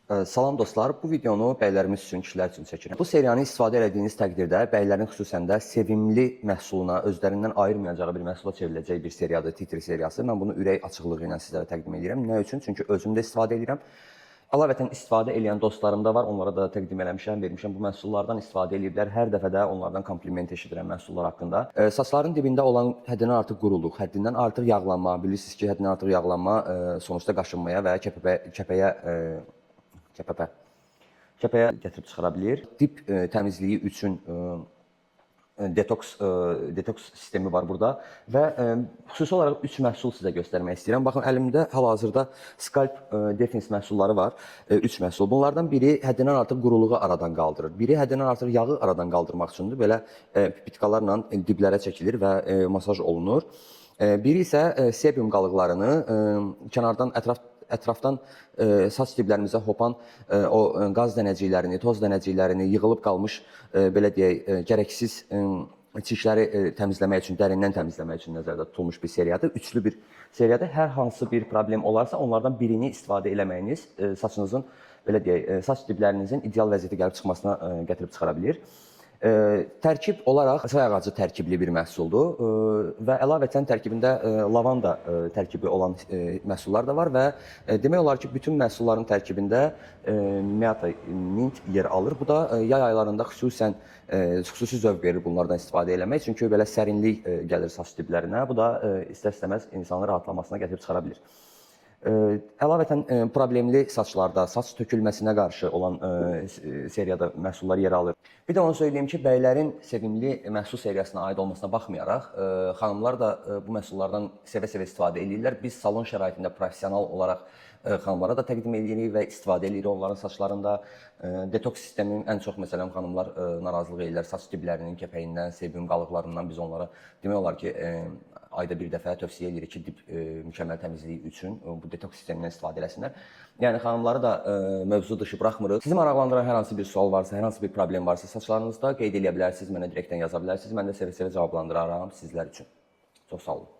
Salam dostlar, bu videonu bəylərimiz üçün, kişilər üçün çəkirəm. Bu seriyanı istifadə etdiyiniz təqdirdə bəylərin xüsusən də sevimli məhsuluna, özlərindən ayırmayacağı bir məhsula çevriləcək bir seriyadır, titri seriyası. Mən bunu ürək açıqlığı ilə sizlərə təqdim edirəm. Nə üçün? Çünki özüm də istifadə edirəm. Əlavətən istifadə edən dostlarım da var, onlara da təqdim eləmişəm, vermişəm. Bu məhsullardan istifadə ediblər. Hər dəfə də onlardan kompliment eşidirəm məhsullar haqqında. Saçların dibində olan həddindən artıq quruluq, həddindən artıq yağlanma, bilirsiniz ki, həddindən artıq yağlanma sonuçta qaşınmaya və kəpəyə gətirib çıxara bilir. Dib təmizliyi üçün detoks sistemi var burada və xüsusi olaraq 3 məhsul sizə göstərmək istəyirəm. Baxın, əlimdə hal-hazırda Scalp Defense məhsulları var. 3 məhsul. Bunlardan biri həddindən artıq quruluğu aradan qaldırır. Biri həddindən artıq yağı aradan qaldırmaq üçündür. Belə pipetkalarla diblərə çəkilir və masaj olunur. Biri isə sebium qalıqlarını kənardan ətrafdan saç diblərimizə hopan o qaz dənəciklərini, toz dənəciklərini, yığılıb qalmış belə deyək, gərəksiz çirkləri təmizləmək üçün, dərindən təmizləmək üçün nəzərdə tutulmuş bir seriyadır. Üçlü bir seriyadır. Hər hansı bir problem olarsa onlardan birini istifadə eləməyiniz saçınızın belə deyək, saç diblərinizin ideal vəziyyətə gəlib çıxmasına gətirib çıxara bilir. Tərkib olaraq çay ağacı tərkibli bir məhsuldur və əlavətən tərkibində lavanda tərkibi olan məhsullar da var və demək olar ki, bütün məhsulların tərkibində miyata, mint yer alır. Bu da yay aylarında xüsusi zövq verir bunlardan istifadə eləmək, çünki belə sərinlik gəlir saç diblərinə. Bu da istər-istəməz insanın rahatlamasına gətirib çıxara bilir. Əlavətən problemli saçlarda, saç tökülməsinə qarşı olan seriyada məhsullar yer alır. Bir də onu söyləyeyim ki, bəylərin sevimli məhsul seriyasına aid olmasına baxmayaraq, xanımlar da bu məhsullardan sevə-sevə istifadə edirlər. Biz salon şəraitində professional olaraq xanımlara da təqdim edirik və istifadə edirik onların saçlarında. Detoks sistemi ən çox məsələn xanımlar narazılıq edirlər saç diblərinin kəpəyindən, sebium qalıqlarından. Biz onlara demək olar ki, ayda bir dəfə tövsiyə edirik ki, dib mükəmməl təmizliyi üçün bu detoks sistemindən istifadə eləsinlər. Yəni xanımları da mövzu dışı buraxmırıq. Sizi maraqlandıran hər hansı bir sual varsa, hər hansı bir problem varsa saçlarınızda qeyd edə bilərsiniz, mənə direktdən yaza bilərsiniz. Mən də sevə-sevə cavablandıraram sizlər üçün. Çox sağ olun.